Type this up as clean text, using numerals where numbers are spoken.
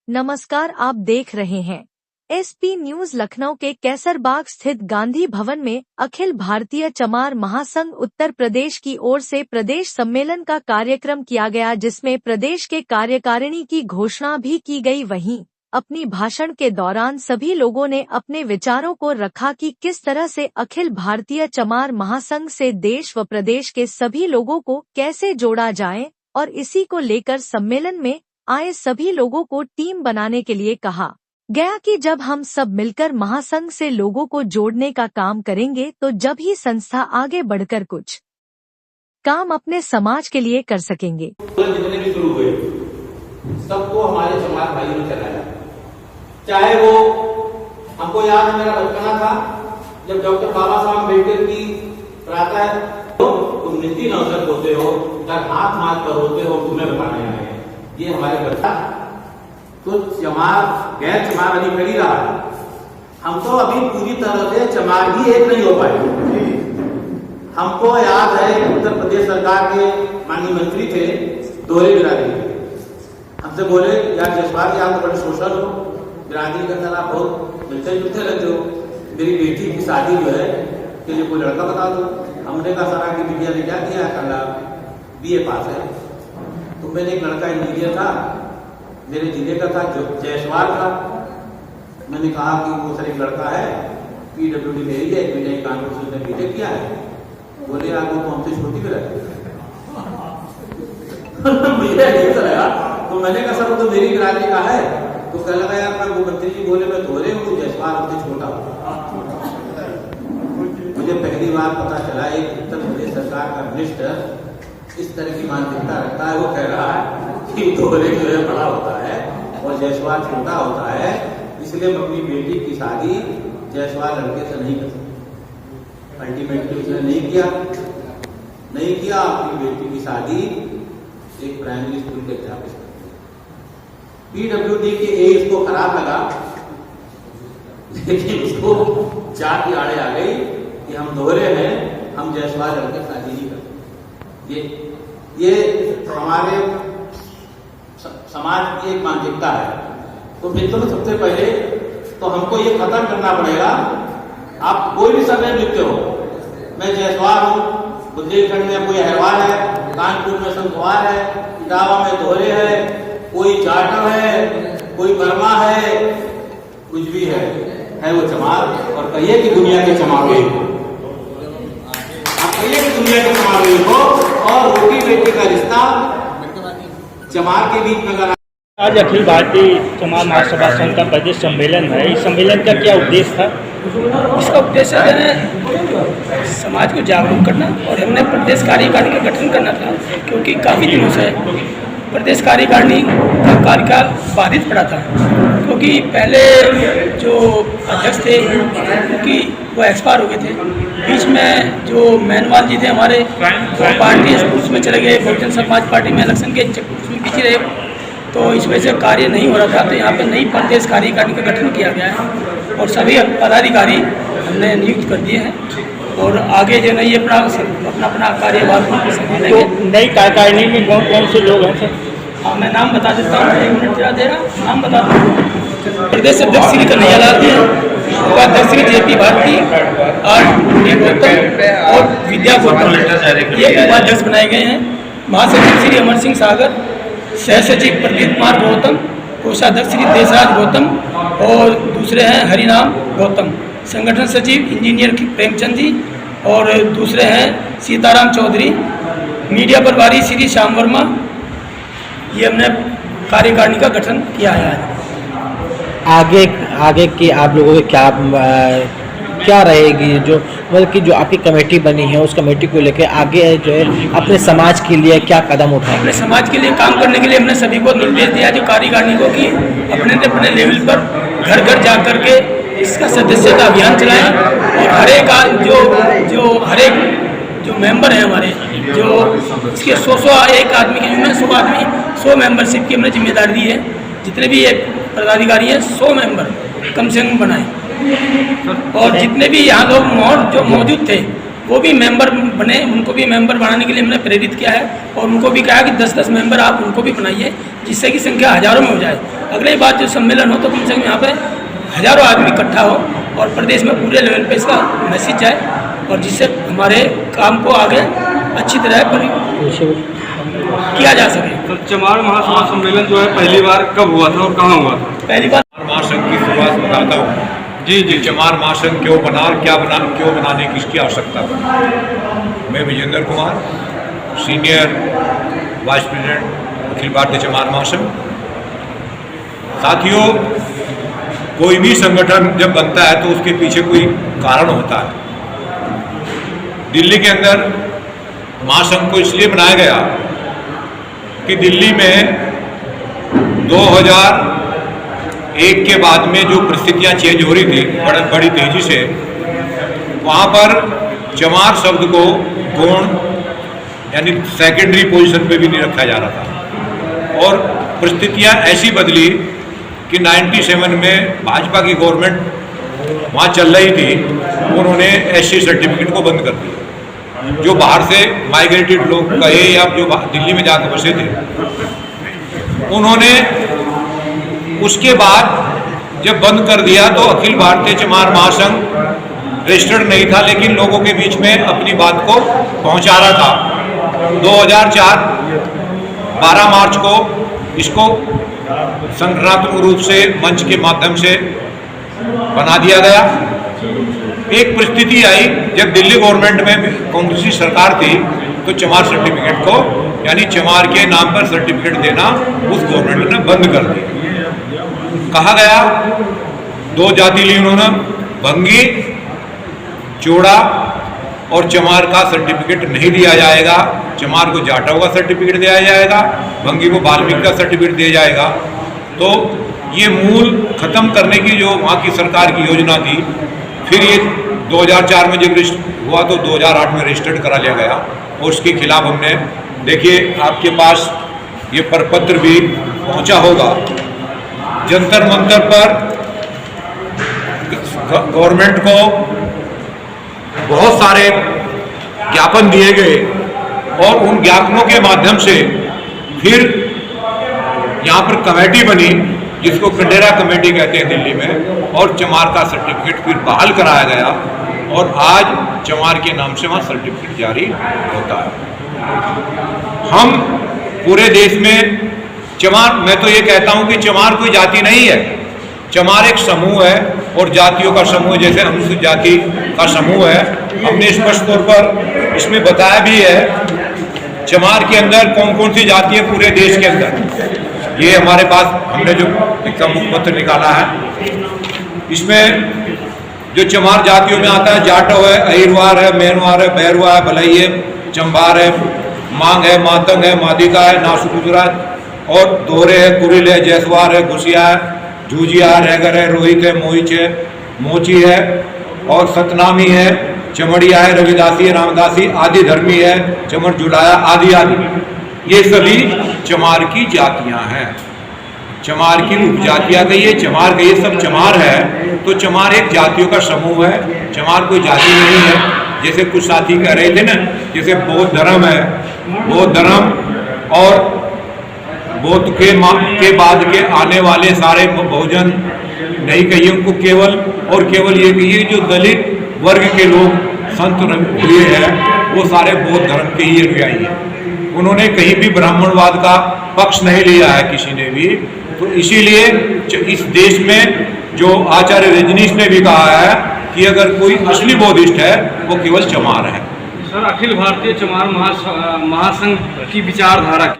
नमस्कार, आप देख रहे हैं एसपी न्यूज लखनऊ के कैसरबाग स्थित गांधी भवन में अखिल भारतीय चमार महासंघ उत्तर प्रदेश की ओर से प्रदेश सम्मेलन का कार्यक्रम किया गया, जिसमें प्रदेश के कार्यकारिणी की घोषणा भी की गई। वहीं अपनी भाषण के दौरान सभी लोगों ने अपने विचारों को रखा कि किस तरह से अखिल भारतीय चमार महासंघ से देश व प्रदेश के सभी लोगों को कैसे जोड़ा जाए, और इसी को लेकर सम्मेलन में आए सभी लोगों को टीम बनाने के लिए कहा गया कि जब हम सब मिलकर महासंघ से लोगों को जोड़ने का काम करेंगे तो जब ही संस्था आगे बढ़कर कुछ काम अपने समाज के लिए कर सकेंगे। जितने भी शुरू हुए सबको हमारे समाज भाइयों ने चलाया, चाहे वो हमको याद है, मेरा बचपना था जब डॉक्टर बाबा साहब अम्बेडकर की प्रातः तुम नीति अवसर होते हो, जब हाथ माथ पर होते हो, तुम्हें बताने आए हैं। ये हमारे बच्चा तो चमार गैर चमार अभी खड़ी रहा, हम तो अभी पूरी तरह से चमार ही एक नहीं हो पाए। हमको याद है उत्तर प्रदेश सरकार के माननीय मंत्री थे दोहरे बिरादरी, हमसे बोले यार जसपाल आप तो बड़े सोशल हो, बिरादरी का तरह बहुत मिलते जुलते रहते हो, मेरी बेटी की शादी जो है के लिए कोई लड़का बता दो। हमने कहा सारा की मीडिया ने क्या किया, कल BA पास है। तो मैंने एक लड़का इंजीनियर था, मेरे जिले का था, जो जयसवाल था। मैंने कहा कि वो सर एक लड़का है PWD में एरिया एक कानपुर से उसने BTech किया है। बोले यार वो तो हमसे छोटी भी रहती मुझे नहीं चला। तो मैंने कहा सर वो तो मेरी बिरादरी का है। तो कह लगा यार मैं वो मंत्री जी बोले मैं धोरे हूँ, जयसवाल हमसे छोटा हूँ। मुझे पहली बार पता चला एक उत्तर प्रदेश सरकार का मिनिस्टर इस तरह की मानसिकता रखता है। वो कह रहा है कि दोहरे जो है बड़ा होता है और जयसवाल छोटा होता है, इसलिए मैं अपनी बेटी की शादी जयसवाल लड़के से नहीं कर सकता। अल्टीमेटली उसने नहीं किया अपनी बेटी की शादी एक प्राइमरी स्कूल के अध्यापक से। PWD के एज को खराब लगा, लेकिन उसको चार की आड़े आ गई कि हम दोहरे हैं, हम जयसवाल लड़के शादी नहीं करते। ये हमारे समाज की एक मानसिकता है। तो मित्रों सबसे पहले तो हमको ये खत्म करना पड़ेगा। आप कोई भी समय मिलते हो, मैं जयसवाल हूँ, बुंदेलखंड में कोई अहवाल है, कानपुर में संतवार है, इटावा में दोहरे है, कोई जाटव है, कोई वर्मा है, कुछ भी है वो चमार। और कहिए कि दुनिया के चमावे हो, कहिए कि दुनिया के चमावे हो। और रोटी बेटी का रिश्ता चमार के बीच में अगर आज अखिल भारतीय चमार महासभा संघ का प्रदेश सम्मेलन है, इस सम्मेलन का क्या उद्देश्य था? इसका उद्देश्य है समाज को जागरूक करना और हमने प्रदेश कार्यकारिणी का गठन करना था, क्योंकि काफ़ी दिनों से प्रदेश कार्यकारिणी का कार्यकाल बाधित पड़ा था। क्योंकि पहले जो अध्यक्ष थे क्योंकि वो एक्सपायर हो गए थे, बीच में जो मैनवाल जी थे हमारे वो पार्टी उसमें चले गए, बहुजन समाज पार्टी में इलेक्शन के उसमें पीछे रहे, तो इस वजह से कार्य नहीं हो रहा था। तो यहाँ पे नई प्रदेश कार्यकारिणी का गठन किया गया है और सभी पदाधिकारी हमने नियुक्त कर दिए हैं और आगे जो नहीं अपना कार्यभार संभालेंगे। तो नई कार्यकारिणी में कौन कौन से लोग हैं सर? हाँ, मैं नाम बता देता हूँ, 1 मिनट दे रहा, नाम बता दूँ। प्रदेश अध्यक्ष श्री कन्हैया लाल जी, उपाध्यक्ष श्री JP भारती और गौतम और विद्या गौतम, ये उपाध्यक्ष बनाए गए हैं। महासचिव श्री अमर सिंह सागर, सह सचिव प्रदीप कुमार गौतम, कोषाध्यक्ष श्री देशराज गौतम और दूसरे हैं हरिनाम गौतम, संगठन सचिव इंजीनियर प्रेमचंद जी और दूसरे हैं सीताराम चौधरी, मीडिया प्रभारी श्री श्याम वर्मा। ये हमने कार्यकारिणी का गठन किया है। आगे की आप लोगों के क्या रहेगी, जो मतलब कि जो आपकी कमेटी बनी है उस कमेटी को लेकर आगे जो है अपने समाज के लिए क्या कदम उठाएंगे? अपने समाज के लिए काम करने के लिए हमने सभी को निर्देश दिया जो कार्यकारिणी को कि अपने लेवल पर घर घर जा करके इसका सदस्यता अभियान चलाएं और हर एक जो मेंबर हैं हमारे, जो इसके 100 एक आदमी की जिम्मे 100 आदमी 100 मेंबरशिप की हमने जिम्मेदारी दी है। जितने भी पदाधिकारी हैं 100 मेंबर कम से कम बनाए और जितने भी यहाँ लोग जो मौजूद थे वो भी मेंबर बने, उनको भी मेंबर बनाने के लिए हमने प्रेरित किया है और उनको भी कहा कि 10-10 मेंबर आप उनको भी बनाइए, जिससे कि संख्या हज़ारों में हो जाए। अगली बात जो सम्मेलन हो तो कम से कम यहाँ पे हज़ारों आदमी इकट्ठा हो और प्रदेश में पूरे लेवल पे इसका मैसेज जाए और जिससे हमारे काम को आगे अच्छी तरह किया जा सके। तो चमार महासभा सम्मेलन जो है पहली बार कब हुआ था और कहाँ हुआ था? पहली बार महासंघ की शुरुआत बताता हूँ। जी चमार महासंघ क्यों बना और क्यों बनाने की इसकी आवश्यकता पड़ी। मैं Vijendra Kumar, senior vice president Akhil Bharatiya Chamar महासंघ। साथियों, कोई भी संगठन जब बनता है तो उसके पीछे कोई कारण होता है। दिल्ली के अंदर महासंघ को इसलिए बनाया गया कि दिल्ली में 2001 के बाद में जो परिस्थितियां चेंज हो रही थी बड़ी तेजी से, वहाँ पर चमार शब्द को गौण यानी सेकेंडरी पोजीशन पे भी नहीं रखा जा रहा था और परिस्थितियां ऐसी बदली कि 97 में भाजपा की गवर्नमेंट वहाँ चल रही थी, उन्होंने SC सर्टिफिकेट को बंद कर दिया। जो बाहर से माइग्रेटेड लोग कहे या जो दिल्ली में जाकर बसे थे, उन्होंने उसके बाद जब बंद कर दिया तो अखिल भारतीय चमार महासंघ रजिस्टर्ड नहीं था, लेकिन लोगों के बीच में अपनी बात को पहुंचा रहा था। 2004 12 मार्च को इसको संगठनात्मक रूप से मंच के माध्यम से बना दिया गया। एक परिस्थिति आई जब दिल्ली गवर्नमेंट में कांग्रेस की सरकार थी तो चमार सर्टिफिकेट को यानी चमार के नाम पर सर्टिफिकेट देना उस गवर्नमेंट ने बंद कर दिया। कहा गया 2 जाति ली उन्होंने, भंगी, चोड़ा और चमार का सर्टिफिकेट नहीं दिया जाएगा। चमार को जाटव का सर्टिफिकेट दिया जाएगा, भंगी को वाल्मीकि का सर्टिफिकेट दिया जाएगा। तो ये मूल खत्म करने की जो वहाँ की सरकार की योजना थी, फिर ये 2004 में जब हुआ तो 2008 में रजिस्टर्ड करा लिया गया और उसके खिलाफ हमने, देखिए आपके पास ये प्रपत्र भी पहुँचा होगा, जंतर मंतर पर गवर्नमेंट को बहुत सारे ज्ञापन दिए गए और उन ज्ञापनों के माध्यम से फिर यहाँ पर कमेटी बनी जिसको कंडेरा कमेटी कहते हैं दिल्ली में, और चमार का सर्टिफिकेट फिर बहाल कराया गया और आज चमार के नाम से वहाँ सर्टिफिकेट जारी होता है। हम पूरे देश में चमार, मैं तो ये कहता हूँ कि चमार कोई जाति नहीं है, चमार एक समूह है और जातियों का समूह, जैसे अनुसूचित जाति का समूह है। हमने स्पष्ट तौर पर इसमें बताया भी है चमार के अंदर कौन कौन सी जाति है पूरे देश के अंदर। ये हमारे पास हमने जो इसका मुखपत्र निकाला है, इसमें जो चमार जातियों में आता है, जाटव है, अहिरवार है, मेनवार है, बैरवा है, भलई है, चंबार है, मांग है, मातंग है, मादिका है, नासुगुजरा और दोहरे है, कुरिल है, जैसवार है, घुसिया है, झूझिया है, रैगर है, रोहित है, मोहिच है, मोची है और सतनामी है, चमड़िया है, रविदासी है, रामदासी, आदि धर्मी है, चमर जुलाया आदि आदि। ये सभी चमार की जातियां हैं, चमार की उपजातियां कहिए, चमार कहिए, सब चमार है। तो चमार एक जातियों का समूह है, चमार कोई जाति नहीं है। जैसे कुछ साथी कह रहे थे ना, जैसे बौद्ध धर्म है, बौद्ध धर्म और बौद्ध के बाद के आने वाले सारे बहुजन नहीं कहिए उनको, केवल और केवल ये कहिए जो दलित वर्ग के लोग संत हुए हैं वो सारे बौद्ध धर्म के ही अनुयायी हैं। उन्होंने कहीं भी ब्राह्मणवाद का पक्ष नहीं लिया है किसी ने भी। तो इसीलिए इस देश में जो आचार्य रजनीश ने भी कहा है कि अगर कोई असली बौद्धिस्ट है वो केवल चमार है। सर, अखिल भारतीय चमार महासंघ की विचारधारा